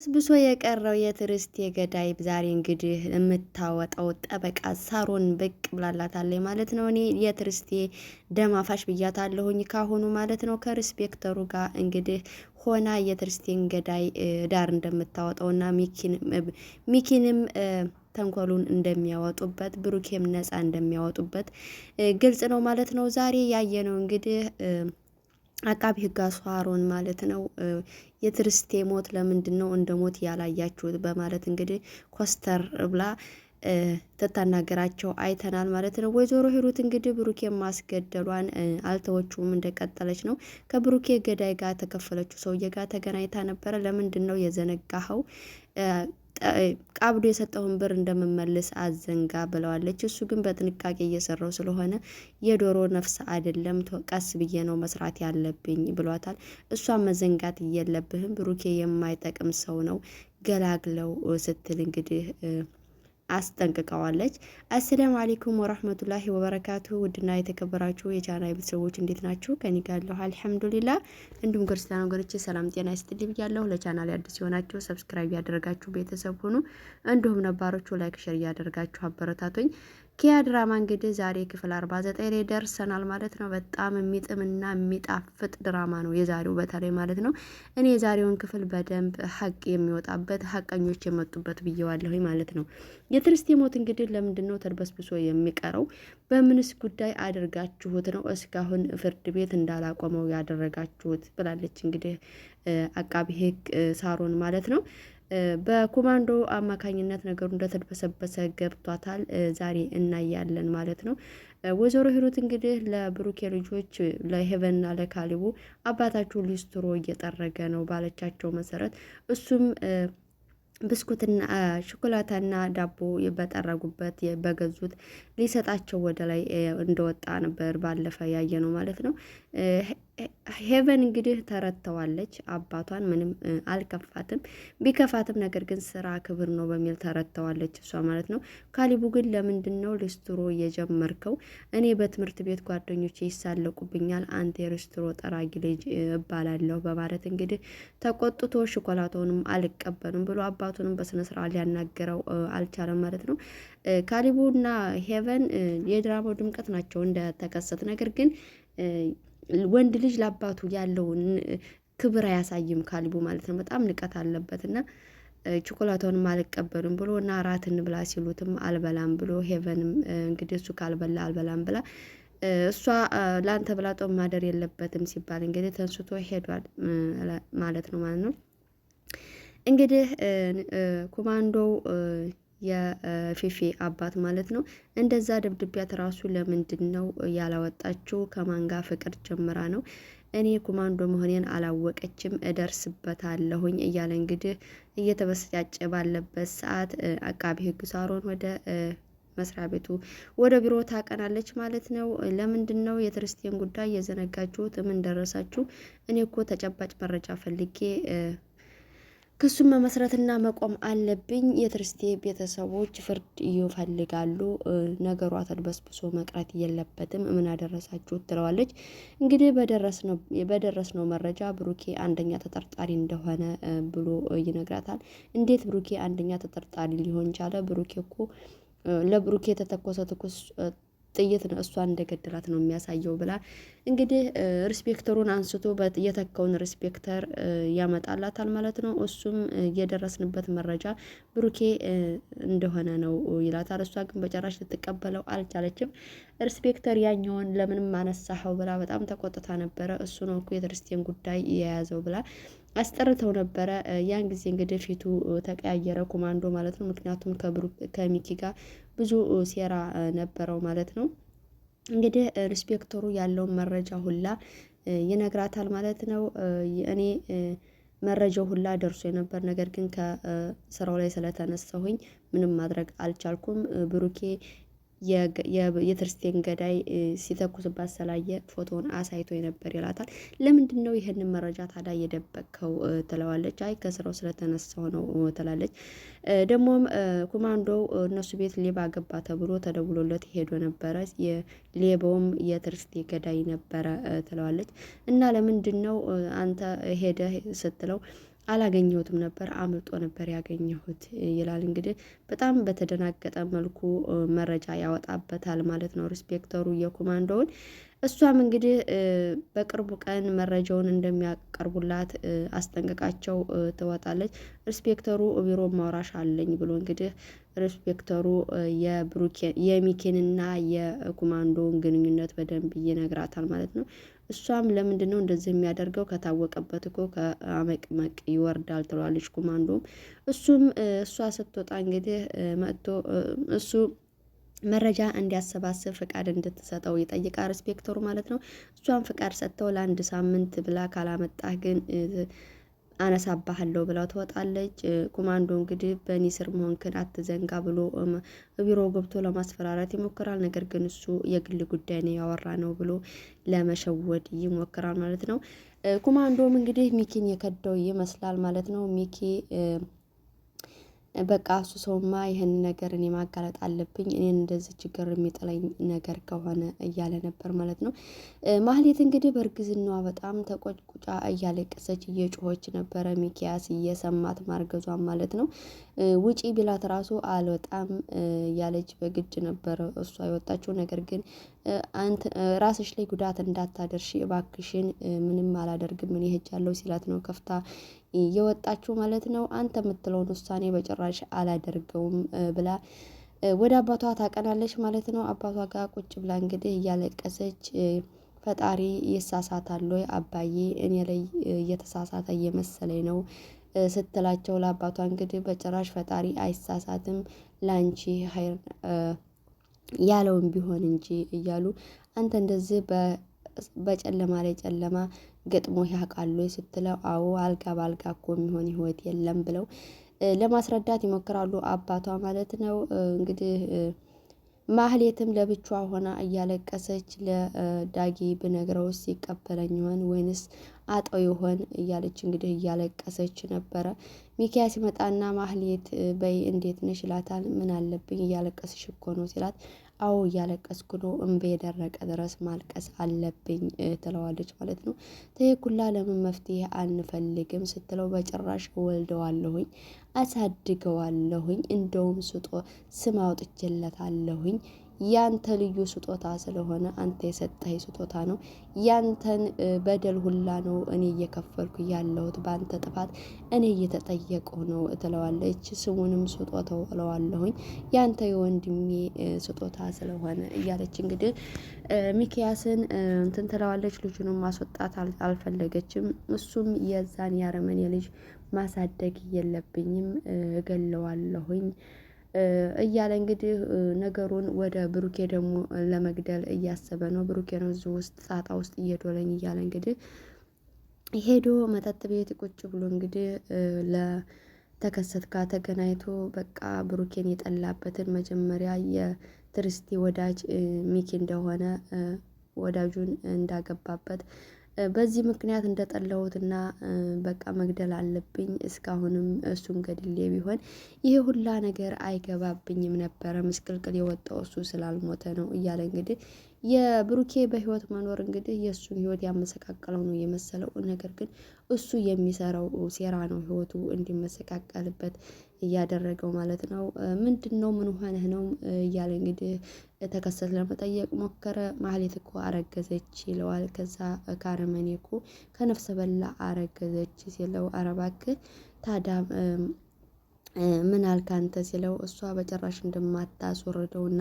ብሶ የቀረው የትርስቴ ገዳይ ዛሬ እንግዲህ የምታወጣው ጠበቃ ሳሮን ብቅ ብላላታለች ማለት ነው። እኔ የትርስቴ ደም አፋሽ ብያታለሁኝ ካሁኑ ማለት ነው። ከሪስፔክተሩ ጋር እንግዲህ ሆና የትርስቴን ገዳይ ዳር እንደምታወጣውና ሚኪንም ተንኮሉን እንደሚያወጡበት ብሩኬም ነፃ እንደሚያወጡበት ግልጽ ነው ማለት ነው። ዛሬ ያየነው እንግዲህ አቃቢ ህግ ሳሮን ማለት ነው የትርስቴ ሞት ለምንድን ነው እንደ ሞት ያላያችሁት በማለት እንግዲህ ኮስተር ብላ ተታናገራቸው አይተናል ማለት ነው። ወይዘሮ ሂሩት እንግዲህ ብሩኬ ማስገደሏን አልተወችውም እንደቀጠለች ነው። ከብሩኬ ገዳይ ጋር ተከፈለችው ሰውዬ ጋር ተገናኝታ ነበረ። ለምንድን ነው የዘነጋኸው? ቃብዶ የሰጠውን ብር እንደምመልስ አዘንጋ ብለዋለች። እሱ ግን በጥንቃቄ እየሰራው ስለሆነ የዶሮ ነፍስ አይደለም ቀስ ብዬ ነው መስራት ያለብኝ ብሏታል። እሷን መዘንጋት የለብህም ብሩኬ የማይጠቅም ሰው ነው ገላግለው ስትል እንግዲህ አስጠንቅቀዋለች። አሰላሙ አለይኩም ወራህመቱላሂ ወበረካቱ። ውድና የተከበራችሁ የቻናል ቤተሰቦች እንዴት ናችሁ? ከኔ ጋር አለሁ አልሐምዱሊላህ። እንዲሁም ክርስቲያን ወገኖቼ ሰላም ጤና ይስጥልኝ ብያለሁ። ለቻናል አዲስ የሆናችሁ ሰብስክራይብ ያደረጋችሁ ቤተሰብ ሁኑ። እንዲሁም ነባሮቹ ላይክ ሼር ያደረጋችሁ አበረታቶኝ። ኪያ ድራማ እንግዲህ ዛሬ ክፍል 49 ላይ ደርሰናል ማለት ነው። በጣም የሚጥምና የሚጣፍጥ ድራማ ነው የዛሬው በተለይ ማለት ነው። እኔ የዛሬውን ክፍል በደንብ ሀቅ የሚወጣበት ሀቀኞች የመጡበት ብየዋለሁ ማለት ነው። የትርስቴ ሞት እንግዲህ ለምንድን ነው ተድበስብሶ የሚቀረው? በምንስ ጉዳይ አድርጋችሁት ነው እስካሁን ፍርድ ቤት እንዳላቆመው ያደረጋችሁት? ብላለች እንግዲህ አቃቢ ህግ ሳሮን ማለት ነው። በኮማንዶ አማካኝነት ነገሩ እንደተድበሰበሰ ገብቷታል። ዛሬ እናያለን ማለት ነው። ወይዘሮ ሂሩት እንግዲህ ለብሩኬ ልጆች ለሄቨንና ለካሊቡ አባታችሁ ሊስትሮ እየጠረገ ነው ባለቻቸው መሰረት እሱም ብስኩትና ሾኮላታና ዳቦ በጠረጉበት በገዙት ሊሰጣቸው ወደ ላይ እንደወጣ ነበር ባለፈ ያየ ነው ማለት ነው። ሄቨን እንግዲህ ተረተዋለች። አባቷን ምንም አልከፋትም፣ ቢከፋትም ነገር ግን ስራ ክብር ነው በሚል ተረተዋለች እሷ ማለት ነው። ካሊቡ ግን ለምንድን ነው ሊስትሮ እየጀመርከው? እኔ በትምህርት ቤት ጓደኞቼ ይሳለቁብኛል፣ አንተ የሊስትሮ ጠራጊ ልጅ እባላለሁ በማለት እንግዲህ ተቆጥቶ ሾኮላታውንም አልቀበልም ብሎ አባቱንም በስነ ስርዓት ሊያናገረው አልቻለም ማለት ነው። ካሊቡ እና ሄቨን የድራማው ድምቀት ናቸው እንደተከሰት ነገር ግን ወንድ ልጅ ለአባቱ ያለውን ክብር አያሳይም ካሊቡ ማለት ነው። በጣም ንቀት አለበት እና ቾኮላታውንም አልቀበልም ብሎ እና እራት እንብላ ሲሉትም አልበላም ብሎ ሄቨንም እንግዲህ እሱ ካልበላ አልበላም ብላ እሷ ለአንተ ብላ ጦም ማደር የለበትም ሲባል እንግዲህ ተንስቶ ሄዷል ማለት ነው። እንግዲህ ኮማንዶው የፊፊ አባት ማለት ነው እንደዛ ድብድቢያት ራሱ ለምንድን ነው ያላወጣችው? ከማን ጋር ፍቅር ጀምራ ነው? እኔ ኮማንዶ መሆኔን አላወቀችም፣ እደርስበታለሁኝ እያለ እንግዲህ እየተበሳጨ ባለበት ሰዓት አቃቢ ህግ ሳሮን ወደ መስሪያ ቤቱ ወደ ቢሮ ታቀናለች ማለት ነው። ለምንድን ነው የትርስቴን ጉዳይ የዘነጋችሁት? ምን ደረሳችሁ? እኔ እኮ ተጨባጭ መረጃ ፈልጌ ክሱን መመስረትና መቆም አለብኝ። የትርስቴ ቤተሰቦች ፍርድ ይፈልጋሉ። ነገሯ ተድበስብሶ መቅረት የለበትም። ምን አደረሳችሁ ትለዋለች። እንግዲህ በደረስነው መረጃ ብሩኬ አንደኛ ተጠርጣሪ እንደሆነ ብሎ ይነግራታል። እንዴት ብሩኬ አንደኛ ተጠርጣሪ ሊሆን ቻለ? ብሩኬ እኮ ለብሩኬ የተተኮሰ ትኩስ ጥይት ነው እሷን እንደገደላት ነው የሚያሳየው ብላ እንግዲህ ሪስፔክተሩን አንስቶ የተከውን ሪስፔክተር ያመጣላታል ማለት ነው። እሱም የደረስንበት መረጃ ብሩኬ እንደሆነ ነው ይላታል። እሷ ግን በጨራሽ ልትቀበለው አልቻለችም። ሪስፔክተር ያኛውን ለምንም አነሳኸው ብላ በጣም ተቆጥታ ነበረ። እሱ ነው እኮ የትርስቴን ጉዳይ የያዘው ብላ አስጠርተው ነበረ። ያን ጊዜ እንግዲህ ፊቱ ተቀያየረ ኮማንዶ ማለት ነው። ምክንያቱም ከሚኪ ጋር ብዙ ሴራ ነበረው ማለት ነው። እንግዲህ ሪስፔክተሩ ያለውን መረጃ ሁላ ይነግራታል ማለት ነው። እኔ መረጃው ሁላ ደርሶ የነበር ነገር ግን ከስራው ላይ ስለተነሳሁኝ ምንም ማድረግ አልቻልኩም። ብሩኬ የትርስቴን ገዳይ ሲተኩስባት ስላየ ፎቶውን አሳይቶ ነበር ይላታል። ለምንድን ነው ይህንን መረጃ ታዲያ የደበቅከው ትለዋለች። አይ ከስራው ስለተነሳው ነው ትላለች። ደግሞም ኮማንዶው እነሱ ቤት ሌባ ገባ ተብሎ ተደውሎለት ሄዶ ነበረ። ሌባውም የትርስቴ ገዳይ ነበረ ትለዋለች። እና ለምንድን ነው አንተ ሄደህ ስትለው አላገኘሁትም ነበር፣ አምልጦ ነበር ያገኘሁት ይላል። እንግዲህ በጣም በተደናገጠ መልኩ መረጃ ያወጣበታል ማለት ነው ሪስፔክተሩ የኮማንዶውን። እሷም እንግዲህ በቅርቡ ቀን መረጃውን እንደሚያቀርቡላት አስጠንቅቃቸው ትወጣለች። ሪስፔክተሩ ቢሮ ማውራሽ አለኝ ብሎ እንግዲህ ሪስፔክተሩ የሚኪንና የኮማንዶውን ግንኙነት በደንብ ይነግራታል ማለት ነው። እሷም ለምንድን ነው እንደዚህ የሚያደርገው? ከታወቀበት እኮ ከአመቅመቅ ይወርዳል ትለዋለች ኮማንዶም። እሱም እሷ ስትወጣ እንግዲህ መጥቶ እሱ መረጃ እንዲያሰባስብ ፍቃድ እንድትሰጠው ይጠይቃል ሪስፔክተሩ ማለት ነው። እሷም ፍቃድ ሰጥተው ለአንድ ሳምንት ብላ ካላመጣህ ግን አነሳባሃለሁ ብላው ትወጣለች። ኮማንዶ እንግዲህ በእኔ ስር መሆንክን አትዘንጋ ብሎ ቢሮ ገብቶ ለማስፈራራት ይሞክራል። ነገር ግን እሱ የግል ጉዳይ ነው ያወራ ነው ብሎ ለመሸወድ ይሞክራል ማለት ነው። ኮማንዶም እንግዲህ ሚኪን የከደው ይመስላል ማለት ነው። ሚኪ በቃ እሱ ሰውማ ይህን ነገር እኔ ማጋለጥ አለብኝ፣ እኔን እንደዚህ ችግር የሚጥለኝ ነገር ከሆነ እያለ ነበር ማለት ነው። ማህሌት እንግዲህ በእርግዝናዋ በጣም ተቆጭቁጫ እያለቀሰች እየጮኸች ነበረ። ሚኪያስ እየሰማት ማርገዟን ማለት ነው። ውጪ ቢላት ራሱ አልወጣም ያለች በግድ ነበረ እሷ የወጣችው። ነገር ግን ራስሽ ላይ ጉዳት እንዳታደርሺ እባክሽን፣ ምንም አላደርግም እኔ ሄጃለሁ ሲላት ነው ከፍታ የወጣችው ማለት ነው። አንተ የምትለውን ውሳኔ በጭራሽ አላደርገውም ብላ ወደ አባቷ ታቀናለች ማለት ነው። አባቷ ጋር ቁጭ ብላ እንግዲህ እያለቀሰች ፈጣሪ ይሳሳታል ወይ አባዬ፣ እኔ ላይ እየተሳሳተ እየመሰለኝ ነው ስትላቸው ለአባቷ እንግዲህ በጭራሽ ፈጣሪ አይሳሳትም ላንቺ ኸይር ያለውን ቢሆን እንጂ እያሉ አንተ እንደዚህ በጨለማ ላይ ጨለማ ገጥሞ ያውቃሉ ስትለው አዎ አልጋ በአልጋ እኮ የሚሆን ህይወት የለም ብለው ለማስረዳት ይሞክራሉ አባቷ ማለት ነው። እንግዲህ ማህሌትም ለብቻዋ ሆና እያለቀሰች ለዳጊ ብነግረውስ ይቀበለኝ ይሆን ወይንስ አጠው ይሆን እያለች እንግዲህ እያለቀሰች ነበረ። ሚኪያስ ሲመጣና ማህሌት በይ እንዴት ነሽ ይላታል። ምን አለብኝ እያለቀስሽ እኮ ነው ሲላት አዎ እያለቀስኩ ነው፣ እምባ የደረቀ ድረስ ማልቀስ አለብኝ ትለዋለች ማለት ነው። ተየኩላ ለምን መፍትሄ አንፈልግም ስትለው በጭራሽ እወልደዋለሁኝ፣ አሳድገዋለሁኝ፣ እንደውም ስም አውጥቼለታለሁኝ ያንተ ልዩ ስጦታ ስለሆነ አንተ የሰጠኸኝ ስጦታ ነው። ያንተን በደል ሁላ ነው እኔ እየከፈልኩ ያለሁት፣ በአንተ ጥፋት እኔ እየተጠየቅሁ ነው ትለዋለች። ስሙንም ስጦታው እለዋለሁኝ ያንተ የወንድሜ ስጦታ ስለሆነ እያለች እንግዲህ ሚኪያስን እንትን ትለዋለች። ልጁንም ማስወጣት አልፈለገችም። እሱም የዛን ያረመኔ ልጅ ማሳደግ የለብኝም እገለዋለሁኝ እያለ እንግዲህ ነገሩን ወደ ብሩኬ ደግሞ ለመግደል እያሰበ ነው። ብሩኬ ነው እዚህ ውስጥ ጣጣ ውስጥ እየዶለኝ እያለ እንግዲህ ሄዶ መጠጥ ቤት ቁጭ ብሎ እንግዲህ ለተከሰት ጋር ተገናኝቶ በቃ ብሩኬን የጠላበትን መጀመሪያ የትርስቴ ወዳጅ ሚኪ እንደሆነ ወዳጁን እንዳገባበት በዚህ ምክንያት እንደጠላሁትና በቃ መግደል አለብኝ፣ እስካሁንም እሱን ገድሌ ቢሆን ይሄ ሁላ ነገር አይገባብኝም ነበረ፣ ምስቅልቅል የወጣው እሱ ስላልሞተ ነው እያለ እንግዲህ የብሩኬ በህይወት መኖር እንግዲህ የእሱን ህይወት ያመሰቃቀለው ነው የመሰለው። ነገር ግን እሱ የሚሰራው ሴራ ነው ህይወቱ እንዲመሰቃቀልበት እያደረገው ማለት ነው። ምንድን ነው ምን ሆነህ ነው እያለ እንግዲህ ተከሰት ለመጠየቅ ሞከረ። ማህሌት እኮ አረገዘች ይለዋል። ከዛ ካረመኔ እኮ ከነፍሰ በላ አረገዘች ሲለው ኧረ እባክህ ታዲያ ምን አልክ አንተ ሲለው እሷ በጭራሽ እንደማታስወርደውና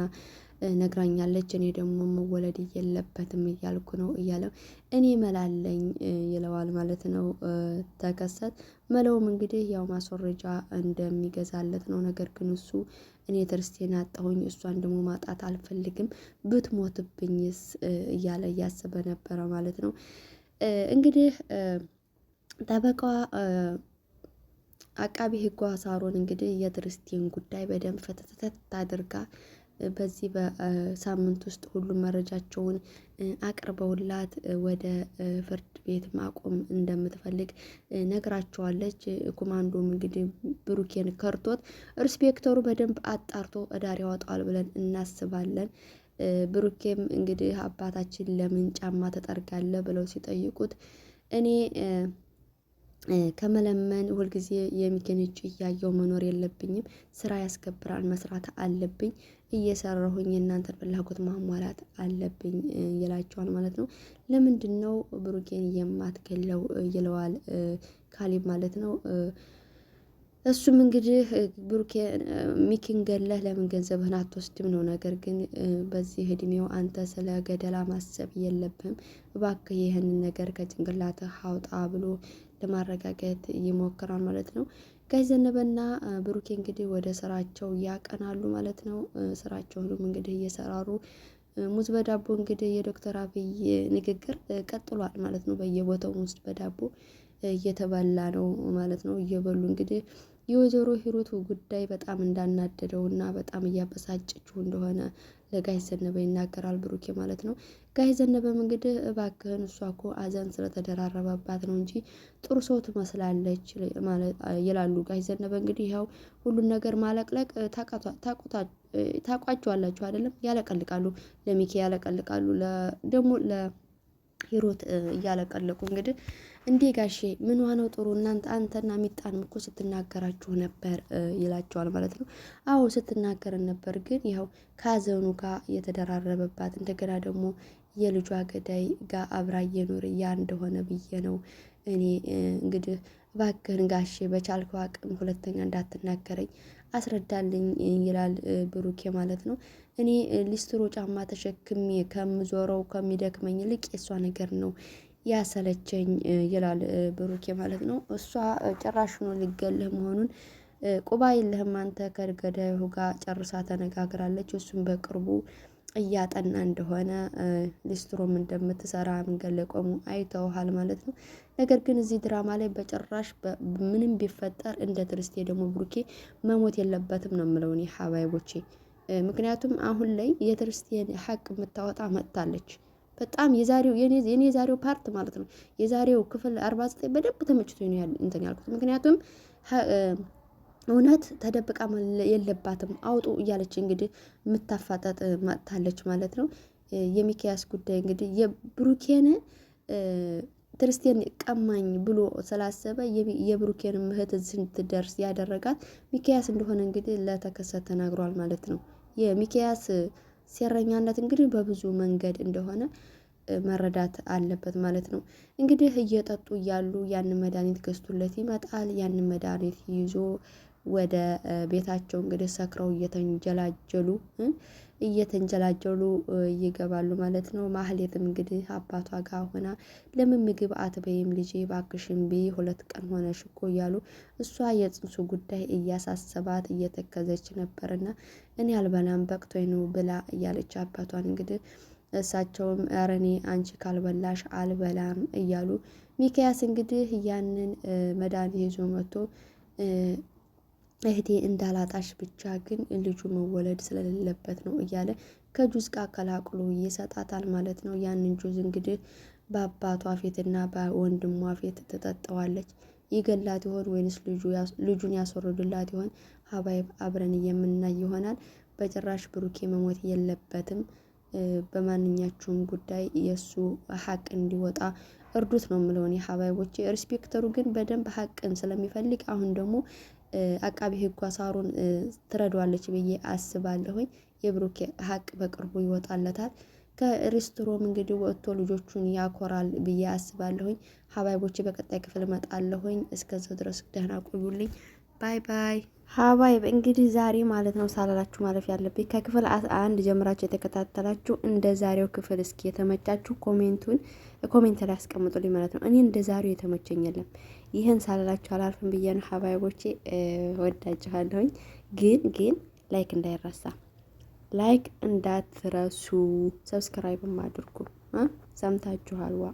ነግራኛለች፣ እኔ ደግሞ መወለድ የለበትም እያልኩ ነው እያለው እኔ መላለኝ ይለዋል ማለት ነው። ተከሰት መለውም እንግዲህ ያው ማስወረጃ እንደሚገዛለት ነው። ነገር ግን እሱ እኔ ትርስቴን አጣሁኝ፣ እሷን ደግሞ ማጣት አልፈልግም፣ ብትሞትብኝስ እያለ እያሰበ ነበረ ማለት ነው። እንግዲህ ጠበቃዋ አቃቢ ህጓ ሳሮን እንግዲህ የትርስቴን ጉዳይ በደንብ ፈተተት አድርጋ በዚህ በሳምንት ውስጥ ሁሉም መረጃቸውን አቅርበውላት ወደ ፍርድ ቤት ማቆም እንደምትፈልግ ነግራቸዋለች። ኮማንዶም እንግዲህ ብሩኬን ከርቶት ሪስፔክተሩ በደንብ አጣርቶ እዳር ያወጣዋል ብለን እናስባለን። ብሩኬም እንግዲህ አባታችን ለምን ጫማ ተጠርጋለ ብለው ሲጠይቁት እኔ ከመለመን ሁልጊዜ የሚኪን እጅ እያየው መኖር የለብኝም። ስራ ያስከብራል፣ መስራት አለብኝ። እየሰራሁኝ እናንተን ፍላጎት ማሟላት አለብኝ ይላቸዋል ማለት ነው። ለምንድን ነው ብሩኬን የማትገለው ይለዋል ካሌብ ማለት ነው። እሱም እንግዲህ ብሩኬ ሚኪን ገለህ ለምን ገንዘብህን አትወስድም ነው። ነገር ግን በዚህ እድሜው አንተ ስለ ገደላ ማሰብ የለብህም፣ እባክህ ይህንን ነገር ከጭንቅላትህ አውጣ ብሎ ለማረጋገጥ ይሞክራል ማለት ነው። ጋሽ ዘነበና ብሩኬ እንግዲህ ወደ ስራቸው ያቀናሉ ማለት ነው። ስራቸውንም እንግዲህ እየሰራሩ ሙዝ በዳቦ እንግዲህ የዶክተር አብይ ንግግር ቀጥሏል ማለት ነው። በየቦታው ሙዝ በዳቦ እየተበላ ነው ማለት ነው። እየበሉ እንግዲህ የወይዘሮ ሂሩት ጉዳይ በጣም እንዳናደደው እና በጣም እያበሳጨችው እንደሆነ ለጋሽ ዘነበ ይናገራል ብሩኬ ማለት ነው። ጋሽ ዘነበም እንግዲህ እባክህን እሷ እኮ አዘን ስለተደራረበባት ነው እንጂ ጥሩ ሰው ትመስላለች ይላሉ ጋሽ ዘነበ። እንግዲህ ያው ሁሉን ነገር ማለቅለቅ ታቋቸዋላችሁ አይደለም? ያለቀልቃሉ፣ ለሚኪ ያለቀልቃሉ፣ ደግሞ ሂሩት እያለቀለቁ እንግዲህ እንዴ ጋሼ ምን ዋነው ጥሩ እናንተ አንተና ሚጣንም እኮ ስትናገራችሁ ነበር ይላቸዋል ማለት ነው። አዎ ስትናገረን ነበር፣ ግን ያው ከሀዘኑ ጋር የተደራረበባት እንደገና ደግሞ የልጇ ገዳይ ጋር አብራ እየኖረ ያ እንደሆነ ብዬ ነው እኔ እንግዲህ እባክህን ጋሼ በቻልከው አቅም ሁለተኛ እንዳትናገረኝ አስረዳልኝ ይላል ብሩኬ ማለት ነው። እኔ ሊስትሮ ጫማ ተሸክሜ ከምዞረው ከሚደክመኝ ይልቅ የእሷ ነገር ነው ያሰለቸኝ ይላል ብሩኬ ማለት ነው። እሷ ጭራሽ ነው ሊገልህ መሆኑን ቁባ የለህም አንተ ከገዳዩ ጋር ጨርሳ ተነጋግራለች። እሱም በቅርቡ እያጠና እንደሆነ ሊስትሮም እንደምትሰራ መንገድ ላይ ቆሙ አይተውሃል ማለት ነው። ነገር ግን እዚህ ድራማ ላይ በጭራሽ ምንም ቢፈጠር እንደ ትርስቴ ደግሞ ብሩኬ መሞት የለበትም ነው የምለው እኔ ሀባይቦቼ። ምክንያቱም አሁን ላይ የትርስቴን ሀቅ የምታወጣ መጥታለች። በጣም የዛሬው የኔ የዛሬው ፓርት ማለት ነው የዛሬው ክፍል 49 በደንብ ተመችቶኝ ነው እንትን ያልኩት። ምክንያቱም እውነት ተደብቃ የለባትም አውጡ እያለች እንግዲህ የምታፋጠጥ መጥታለች ማለት ነው። የሚኪያስ ጉዳይ እንግዲህ የብሩኬን ትርስቴን ቀማኝ ብሎ ስላሰበ የብሩኬን እህት እንድትደርስ ያደረጋት ሚኪያስ እንደሆነ እንግዲህ ለተከሰተ ተናግሯል ማለት ነው። የሚኪያስ ሴረኛነት እንግዲህ በብዙ መንገድ እንደሆነ መረዳት አለበት ማለት ነው። እንግዲህ እየጠጡ እያሉ ያንን መድኃኒት ገዝቶለት ይመጣል። ያንን መድኃኒት ይዞ ወደ ቤታቸው እንግዲህ ሰክረው እየተንጀላጀሉ ይገባሉ ማለት ነው። ማህሌትም እንግዲህ አባቷ ጋር ሆና ለምን ምግብ አትበይም ልጄ ባክሽን ብይ 2 ቀን ሆነሽ እኮ እያሉ እሷ የጽንሱ ጉዳይ እያሳሰባት እየተከዘች ነበርና እኔ አልበላም በቅቶኝ ነው ብላ እያለች አባቷን እንግዲህ እሳቸውም ኧረ እኔ አንቺ ካልበላሽ አልበላም እያሉ ሚኪያስ እንግዲህ ያንን መድኃኒት ይዞ መጥቶ እህቴ እንዳላጣሽ ብቻ ግን ልጁ መወለድ ስለሌለበት ነው እያለ ከጁዝ ጋር ቀላቅሎ ይሰጣታል ማለት ነው። ያንን ጁዝ እንግዲህ በአባቷ ፊትና በወንድሟ ፊት ትጠጣዋለች። ይገላት ይሆን ወይንስ ልጁን ያስወርድላት ይሆን? ሀባይብ አብረን የምናይ ይሆናል። በጭራሽ ብሩኬ መሞት የለበትም። በማንኛቸውም ጉዳይ የእሱ ሀቅ እንዲወጣ እርዱት ነው የምለው እኔ ሀባይቦቼ። ሪስፔክተሩ ግን በደንብ ሀቅን ስለሚፈልግ አሁን ደግሞ አቃቢ ህጓ ሳሩን ትረዷለች ብዬ አስባለሁኝ። የብሩኬ ሀቅ በቅርቡ ይወጣለታል። ከሬስቶሮም እንግዲህ ወጥቶ ልጆቹን ያኮራል ብዬ አስባለሁኝ። ሀባይቦቼ በቀጣይ ክፍል እመጣለሁኝ። እስከዛው ድረስ ደህና ቆዩልኝ። ባይ ባይ። ሀባይብ እንግዲህ ዛሬ ማለት ነው ሳላላችሁ ማለፍ ያለብኝ ከክፍል 1 ጀምራችሁ የተከታተላችሁ እንደ ዛሬው ክፍል እስኪ የተመቻችሁ ኮሜንት ላይ አስቀምጡልኝ ማለት ነው። እኔ እንደ ዛሬው የተመቸኝ የለም። ይህን ሳላላችሁ አላልፍም ብዬ ነው ሀባይቦቼ። ወዳችኋለሁኝ። ግን ላይክ እንዳይረሳ፣ ላይክ እንዳትረሱ፣ ሰብስክራይብም አድርጉ። ሰምታችኋል ዋ